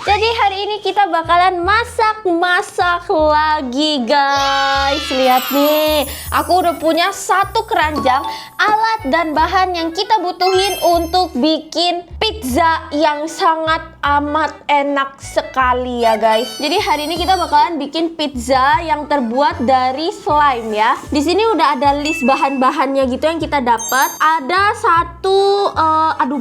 Jadi hari ini kita bakalan masak-masak lagi guys. Lihat nih, aku udah punya satu keranjang alat dan bahan yang kita butuhin untuk bikin pizza yang sangat amat enak sekali ya guys. Jadi hari ini kita bakalan bikin pizza yang terbuat dari slime ya. Di sini udah ada list bahan-bahannya gitu yang kita dapat. Ada satu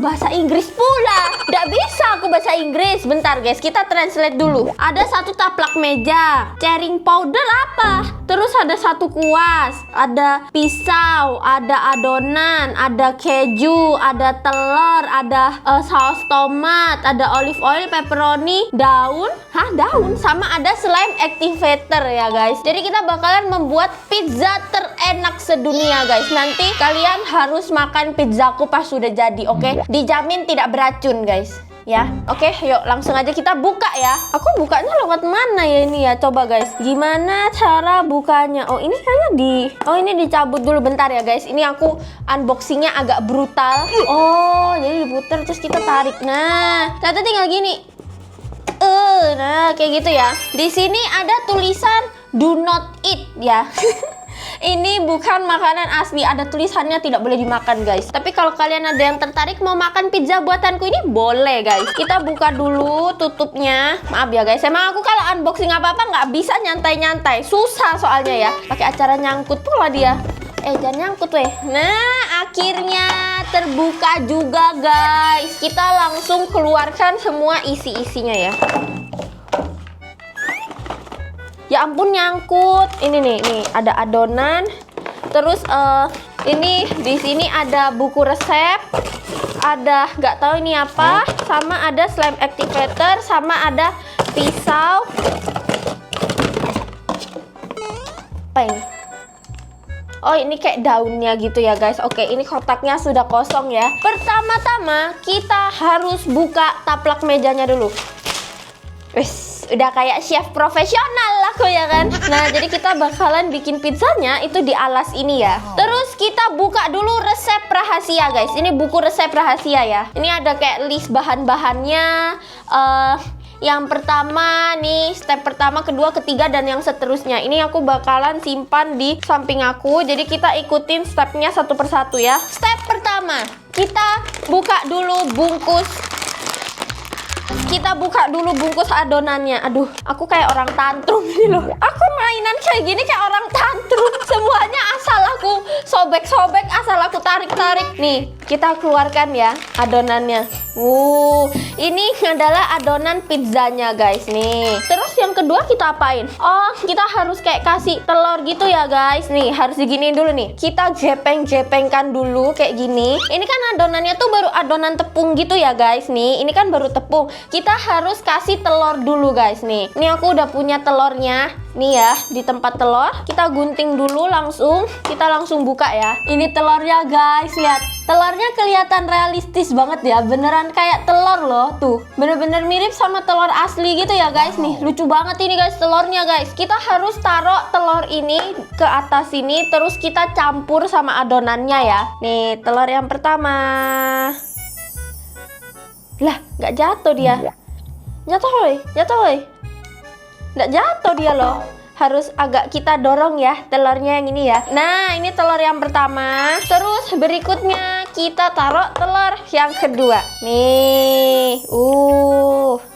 bahasa Inggris pula. Nggak bisa aku bahasa Inggris. Bentar guys, kita translate dulu. Ada satu taplak meja, cering powder apa? Terus ada satu kuas, ada pisau, ada adonan, ada keju, ada telur, ada saus tomat, ada olive oil, pepperoni, daun, sama ada slime activator ya guys. Jadi kita bakalan membuat pizza terenak sedunia guys. Nanti kalian harus makan pizzaku pas sudah jadi, oke? Dijamin tidak beracun guys. Ya, oke, yuk langsung aja kita buka ya. Aku bukanya lewat mana ya ini ya? Coba guys, gimana cara bukanya? Oh ini kayaknya ini dicabut dulu bentar ya guys. Ini aku unboxingnya agak brutal. Oh jadi diputar terus kita tarik. Nah ternyata tinggal gini. Nah kayak gitu ya. Di sini ada tulisan do not eat ya. Ini bukan makanan asli, ada tulisannya tidak boleh dimakan guys. Tapi kalau kalian ada yang tertarik mau makan pizza buatanku ini, boleh guys. Kita buka dulu tutupnya. Maaf ya guys, emang aku kalau unboxing apa-apa nggak bisa nyantai-nyantai. Susah soalnya ya, pakai acara nyangkut pula dia. Jangan nyangkut weh. Nah akhirnya terbuka juga guys. Kita langsung keluarkan semua isi-isinya ya. Ya ampun nyangkut. Ini nih ada adonan. Terus ini di sini ada buku resep. Ada nggak tahu ini apa. Sama ada slime activator. Sama ada pisau. Apa ini? Oh ini kayak daunnya gitu ya guys. Oke ini kotaknya sudah kosong ya. Pertama-tama kita harus buka taplak mejanya dulu. Wes, udah kayak chef profesional aku ya kan. Nah jadi kita bakalan bikin pizzanya itu di alas ini ya. Terus kita buka dulu resep rahasia guys. Ini buku resep rahasia ya. Ini ada kayak list bahan-bahannya. Yang pertama nih, step pertama, kedua, ketiga, dan yang seterusnya. Ini aku bakalan simpan di samping aku. Jadi kita ikutin stepnya satu persatu ya. Step pertama, kita buka dulu bungkus. Kita buka dulu bungkus adonannya. Aduh, aku kayak orang tantrum ini loh. Aku mainan kayak gini kayak orang tantrum. Semuanya asal aku sobek-sobek, asal aku tarik-tarik. Nih, kita keluarkan ya adonannya. Ini adalah adonan pizzanya guys nih. Terus yang kedua kita apain? Oh, kita harus kayak kasih telur gitu ya guys. Nih, harus diginiin dulu nih. Kita jepeng-jepengkan dulu kayak gini. Ini kan adonannya tuh baru adonan tepung gitu ya guys nih. Ini kan baru tepung. Kita harus kasih telur dulu guys nih. Ini aku udah punya telurnya. Nih ya, di tempat telur. Kita gunting dulu langsung. Kita langsung buka ya. Ini telurnya guys, lihat. Telurnya kelihatan realistis banget ya. Beneran kayak telur loh. Tuh, bener-bener mirip sama telur asli gitu ya guys. Nih, lucu banget ini guys telurnya guys. Kita harus taruh telur ini ke atas sini. Terus kita campur sama adonannya ya. Nih, telur yang pertama. Lah, nggak jatuh dia. Jatuh woy. Nggak jatuh dia loh. Harus agak kita dorong ya telurnya yang ini ya. Nah ini telur yang pertama. Terus berikutnya kita taruh telur yang kedua. Nih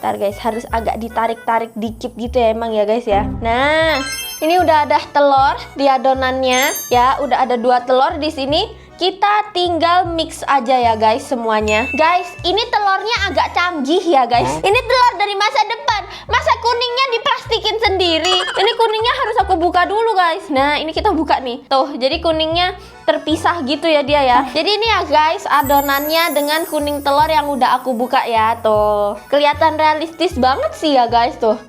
ntar guys harus agak ditarik-tarik dikit gitu ya emang ya guys ya. Nah ini udah ada telur di adonannya ya. Udah ada 2 telur di sini. Kita tinggal mix aja ya guys semuanya. Guys, ini telurnya agak canggih ya guys. Ini telur dari masa depan. Masa kuningnya diplastikin sendiri. Ini kuningnya harus aku buka dulu guys. Nah, ini kita buka nih. Tuh, jadi kuningnya terpisah gitu ya dia ya. Jadi ini ya guys, adonannya dengan kuning telur yang udah aku buka ya. Tuh, kelihatan realistis banget sih ya guys tuh.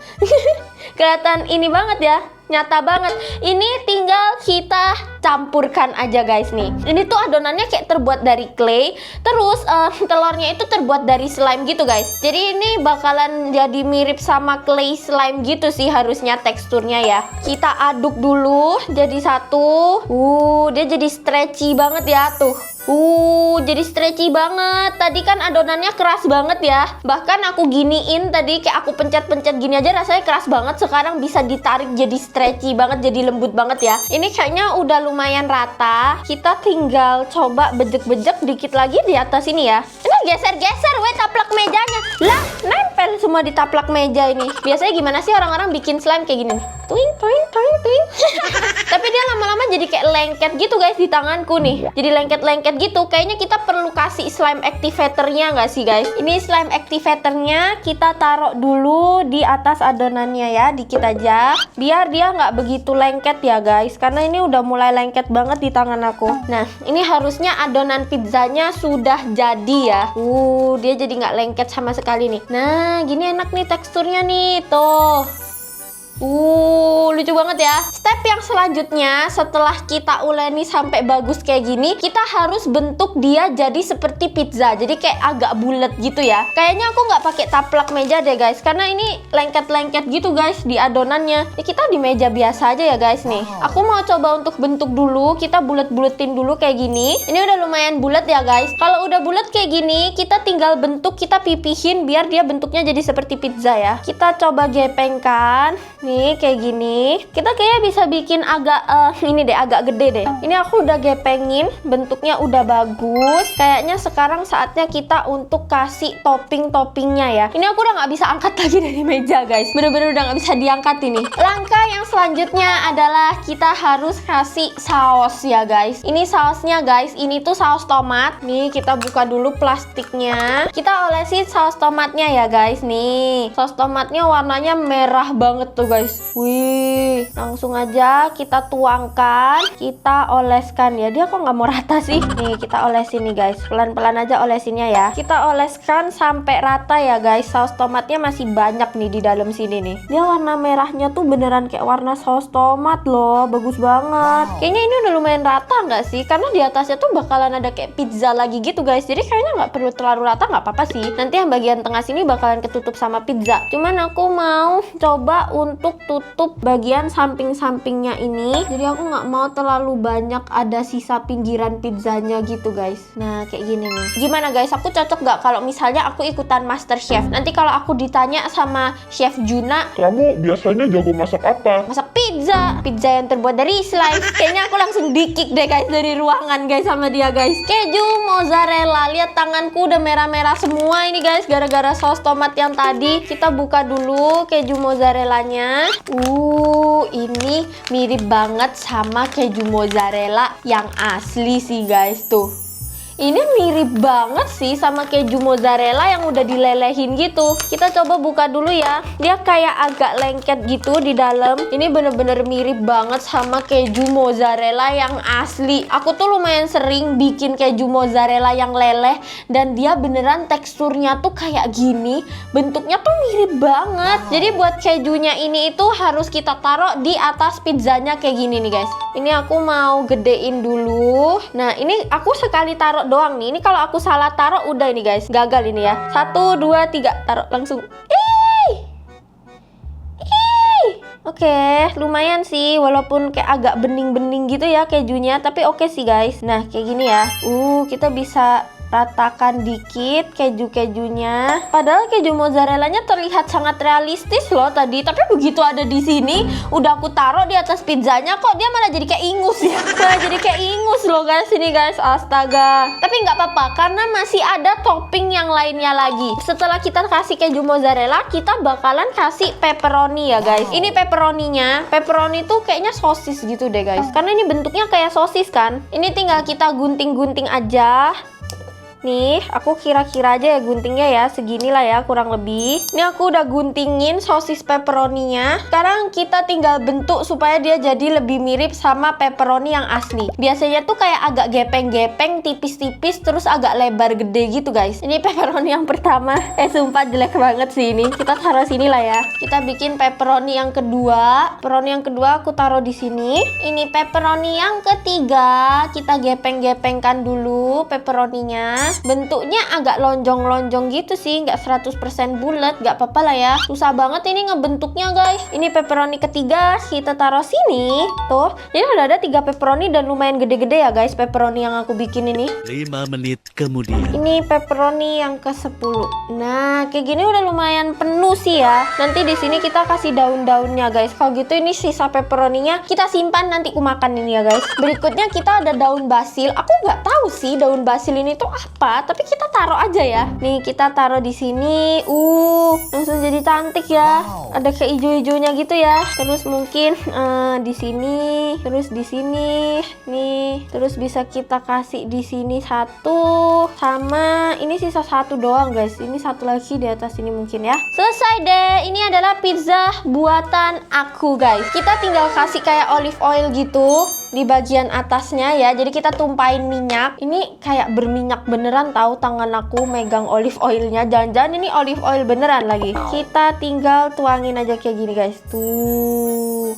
Kelihatan ini banget ya. Nyata banget. Ini tinggal kita campurkan aja guys nih. Ini tuh adonannya kayak terbuat dari clay. Terus telurnya itu terbuat dari slime gitu guys. Jadi ini bakalan jadi mirip sama clay slime gitu sih harusnya teksturnya ya. Kita aduk dulu jadi satu. Dia jadi stretchy banget ya tuh. Jadi stretchy banget. Tadi kan adonannya keras banget ya. Bahkan aku giniin tadi, kayak aku pencet-pencet gini aja rasanya keras banget. Sekarang bisa ditarik jadi stretchy banget, jadi lembut banget ya. Ini kayaknya udah lumayan rata. Kita tinggal coba bejek-bejek dikit lagi di atas ini ya. Ini geser-geser, taplak mejanya. Lah, nempel semua di taplak meja ini. Biasanya gimana sih orang-orang bikin slime kayak gini nih? Tuing, tuing, tuing, tuing. Tapi dia lama-lama jadi kayak lengket gitu guys di tanganku nih. Jadi lengket-lengket gitu. Kayaknya kita perlu kasih slime activatornya nggak sih guys? Ini slime activatornya kita taruh dulu di atas adonannya ya, dikit aja. Biar dia nggak begitu lengket ya guys. Karena ini udah mulai lengket banget di tangan aku. Nah, ini harusnya adonan pizzanya sudah jadi ya. Dia jadi nggak lengket sama sekali nih. Nah, gini enak nih teksturnya nih, tuh. Lucu banget ya. Step yang selanjutnya setelah kita uleni sampai bagus kayak gini, kita harus bentuk dia jadi seperti pizza. Jadi kayak agak bulat gitu ya. Kayaknya aku nggak pakai taplak meja deh guys, karena ini lengket-lengket gitu guys di adonannya. Kita di meja biasa aja ya guys nih. Aku mau coba untuk bentuk dulu. Kita bulet-buletin dulu kayak gini. Ini udah lumayan bulat ya guys. Kalau udah bulat kayak gini, kita tinggal bentuk, kita pipihin biar dia bentuknya jadi seperti pizza ya. Kita coba gepengkan. Nih kayak gini. Kita kayaknya bisa bikin agak ini deh, agak gede deh. Ini aku udah gepengin, bentuknya udah bagus. Kayaknya sekarang saatnya kita untuk kasih topping-toppingnya ya. Ini aku udah nggak bisa angkat lagi dari meja guys. Bener-bener udah nggak bisa diangkat ini. Langkah yang selanjutnya adalah kita harus kasih saus ya guys. Ini sausnya guys. Ini tuh saus tomat. Nih kita buka dulu plastiknya. Kita olesin saus tomatnya ya guys. Nih saus tomatnya warnanya merah banget tuh guys. Wih, langsung aja kita tuangkan, kita oleskan ya. Dia kok nggak mau rata sih? Nih kita olesin nih guys, pelan-pelan aja olesinnya ya. Kita oleskan sampai rata ya guys. Saus tomatnya masih banyak nih di dalam sini nih. Dia warna merahnya tuh beneran kayak warna saus tomat loh, bagus banget. Kayaknya ini udah lumayan rata nggak sih? Karena di atasnya tuh bakalan ada kayak pizza lagi gitu guys. Jadi kayaknya nggak perlu terlalu rata, nggak apa-apa sih. Nanti yang bagian tengah sini bakalan ketutup sama pizza. Cuman aku mau coba untuk tutup bagian samping-sampingnya ini. Jadi aku nggak mau terlalu banyak ada sisa pinggiran pizzanya gitu guys. Nah kayak gini nih. Gimana guys? Aku cocok nggak kalau misalnya aku ikutan Master Chef? Nanti kalau aku ditanya sama Chef Juna, kamu biasanya jago masak apa? masak pizza. Pizza yang terbuat dari slime. Kayaknya aku langsung di-kick deh guys dari ruangan guys sama dia guys. Keju mozzarella. Lihat tanganku udah merah-merah semua ini guys gara-gara saus tomat yang tadi. Kita buka dulu keju mozzarellanya. Ini mirip banget sama keju mozzarella yang asli sih guys tuh. Ini mirip banget sih sama keju mozzarella yang udah dilelehin gitu. Kita coba buka dulu ya. Dia kayak agak lengket gitu di dalam. Ini bener-bener mirip banget sama keju mozzarella yang asli. Aku tuh lumayan sering bikin keju mozzarella yang leleh. Dan dia beneran teksturnya tuh kayak gini. Bentuknya tuh mirip banget. Jadi buat kejunya ini itu harus kita taruh di atas pizzanya kayak gini nih guys. Ini aku mau gedein dulu. Nah ini aku sekali taruh doang nih. Ini kalau aku salah taruh udah ini guys, gagal ini ya. 1, 2, 3 taruh langsung. Oke, lumayan sih walaupun kayak agak bening-bening gitu ya kejunya, tapi oke sih guys. Nah kayak gini ya. Kita bisa ratakan dikit keju-kejunya. Padahal keju mozzarellanya terlihat sangat realistis loh tadi, tapi begitu ada di sini, udah aku taruh di atas pizzanya kok dia malah jadi kayak ingus ya. Malah jadi kayak ingus loh guys ini guys. Astaga. Tapi nggak apa-apa karena masih ada topping yang lainnya lagi. Setelah kita kasih keju mozzarella, kita bakalan kasih pepperoni ya guys. Ini pepperoninya. Pepperoni tuh kayaknya sosis gitu deh guys. Karena ini bentuknya kayak sosis kan. Ini tinggal kita gunting-gunting aja. Nih, aku kira-kira aja ya guntingnya ya, seginilah ya kurang lebih. Ini aku udah guntingin sosis pepperoninya. Sekarang kita tinggal bentuk supaya dia jadi lebih mirip sama pepperoni yang asli. Biasanya tuh kayak agak gepeng-gepeng, tipis-tipis, terus agak lebar gede gitu guys. Ini pepperoni yang pertama. Sumpah jelek banget sih ini. Kita taruh sini lah ya. Kita bikin pepperoni yang kedua. Pepperoni yang kedua aku taruh di sini. Ini pepperoni yang ketiga. Kita gepeng-gepengkan dulu pepperoninya. pizzanya bentuknya agak lonjong-lonjong gitu sih, nggak 100% bulat, nggak apa-apa lah ya. Susah banget ini ngebentuknya guys. Ini pepperoni ketiga kita taruh sini. Tuh, jadi udah ada 3 pepperoni dan lumayan gede-gede ya guys pepperoni yang aku bikin ini. 5 menit kemudian. Ini pepperoni yang ke-10. Nah, kayak gini udah lumayan penuh sih ya. Nanti di sini kita kasih daun-daunnya guys. Kalau gitu ini sisa pepperoninya kita simpan, nanti aku makan ini ya guys. Berikutnya kita ada daun basil. Aku nggak tahu sih daun basil ini tuh apa, tapi kita taruh aja ya. Nih kita taruh di sini. Langsung jadi cantik ya. Ada kayak hijau-hijaunya gitu ya. Terus mungkin di sini, terus di sini, nih. Terus bisa kita kasih di sini 1, sama ini sisa 1 doang guys. Ini 1 lagi di atas ini mungkin ya. Selesai deh. Ini adalah pizza buatan aku guys. Kita tinggal kasih kayak olive oil gitu di bagian atasnya ya. Jadi kita tumpahin minyak. Ini kayak berminyak beneran tahu tangan aku megang olive oilnya. Jangan-jangan ini olive oil beneran lagi. Kita tinggal tuangin aja kayak gini guys. Tuh.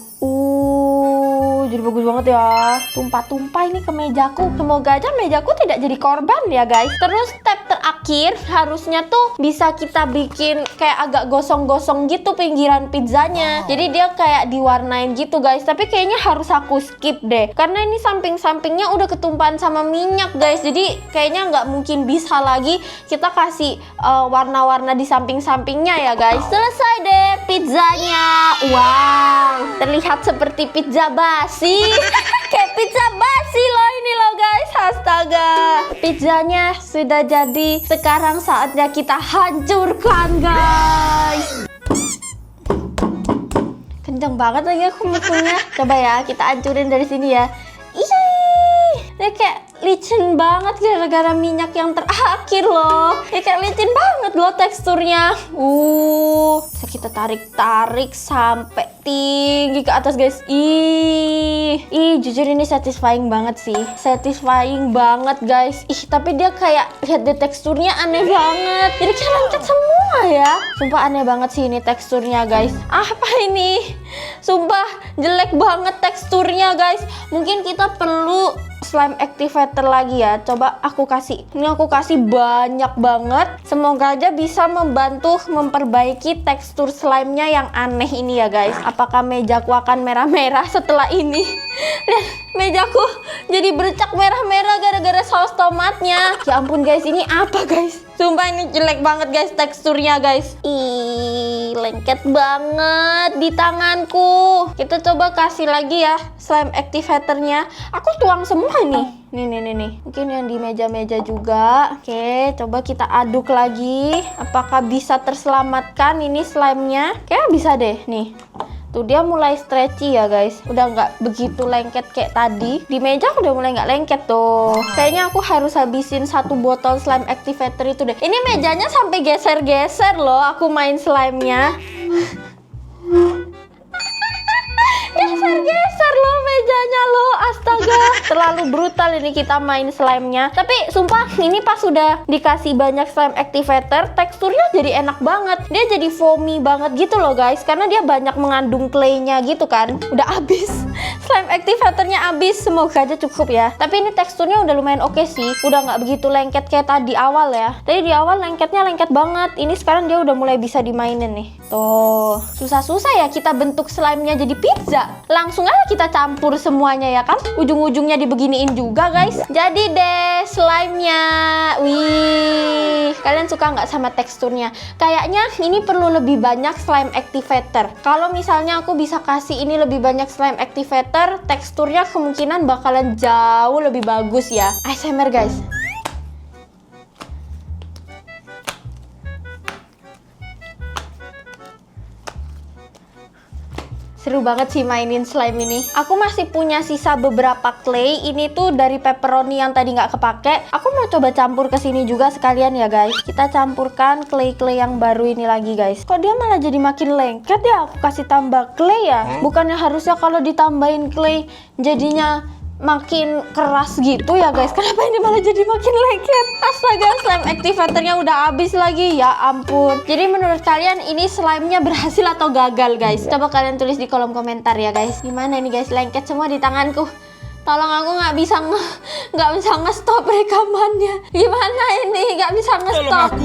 Jadi bagus banget ya. Tumpah-tumpah ini ke mejaku. Semoga aja mejaku tidak jadi korban ya guys. Terus step terakhir harusnya tuh bisa kita bikin kayak agak gosong-gosong gitu pinggiran pizzanya. Jadi dia kayak diwarnain gitu guys. Tapi kayaknya harus aku skip deh, karena ini samping-sampingnya udah ketumpahan sama minyak guys. Jadi kayaknya nggak mungkin bisa lagi kita kasih warna-warna di samping-sampingnya ya guys. Selesai deh pizzanya. Wow, terlihat seperti pizza basi. Kayak pizza basi loh ini loh guys. Astaga, pizzanya sudah jadi. Sekarang saatnya kita hancurkan guys. Kenceng banget lagi aku mukulnya. Coba ya kita hancurin dari sini ya. Ih, ini kayak licin banget gara-gara minyak yang terakhir loh. Ini kayak licin banget loh teksturnya. Bisa kita tarik-tarik sampai tinggi ke atas guys. Jujur ini satisfying banget sih. Satisfying banget guys. Tapi dia kayak, lihat deh teksturnya aneh banget. Jadi kayak lengket semua ya. Sumpah aneh banget sih ini teksturnya guys. Apa ini? Sumpah jelek banget teksturnya guys. Mungkin kita perlu slime activator lagi ya. Coba aku kasih. Ini aku kasih banyak banget. Semoga aja bisa membantu memperbaiki tekstur slime-nya yang aneh ini ya guys. Apakah mejaku akan merah-merah setelah ini? Lihat, mejaku jadi bercak merah-merah gara-gara saus tomatnya. Ya ampun guys, ini apa guys? Sumpah ini jelek banget guys teksturnya guys. Lengket banget di tanganku. Kita coba kasih lagi ya slime activatornya. Aku tuang semua nih. Nih. Mungkin yang di meja-meja juga. Oke, coba kita aduk lagi. Apakah bisa terselamatkan ini slime-nya? Kayaknya bisa deh. Nih. Tuh dia mulai stretchy ya guys. Udah nggak begitu lengket kayak tadi. Di meja udah mulai nggak lengket tuh. Kayaknya aku harus habisin 1 botol slime activator itu deh. Ini mejanya sampai geser-geser loh aku main slime-nya. Geser-geser loh mejanya loh. Astaga, terlalu brutal ini kita main slime-nya. Tapi sumpah ini pas sudah dikasih banyak slime activator, teksturnya jadi enak banget. Dia jadi foamy banget gitu loh guys, karena dia banyak mengandung clay-nya gitu kan. Udah habis. Slime activatornya habis. Semoga aja cukup ya. Tapi ini teksturnya udah lumayan oke sih. Udah nggak begitu lengket kayak tadi awal ya. Tadi di awal lengketnya lengket banget. Ini sekarang dia udah mulai bisa dimainin nih. Tuh, susah-susah ya kita bentuk slime-nya jadi pizza. Langsung aja kita campur semuanya ya kan. Ujung-ujungnya dibeginiin juga guys. Jadi deh slime-nya. Wih, kalian suka nggak sama teksturnya? Kayaknya ini perlu lebih banyak slime activator. Kalau misalnya aku bisa kasih ini lebih banyak slime activator, teksturnya kemungkinan bakalan jauh lebih bagus ya. ASMR guys. Seru banget sih mainin slime ini. Aku masih punya sisa beberapa clay. Ini tuh dari pepperoni yang tadi nggak kepake. Aku mau coba campur ke sini juga sekalian ya guys. Kita campurkan clay-clay yang baru ini lagi guys. Kok dia malah jadi makin lengket ya? Aku kasih tambah clay ya? Bukannya harusnya kalau ditambahin clay jadinya makin keras gitu ya guys. Kenapa ini malah jadi makin lengket? Astaga, slime activatornya udah habis lagi. Ya ampun. Jadi menurut kalian ini slime-nya berhasil atau gagal guys? Coba kalian tulis di kolom komentar ya guys. Gimana ini guys, lengket semua di tanganku. Tolong, aku nggak bisa nge-stop rekamannya. Gimana ini? Nggak bisa nge-stop.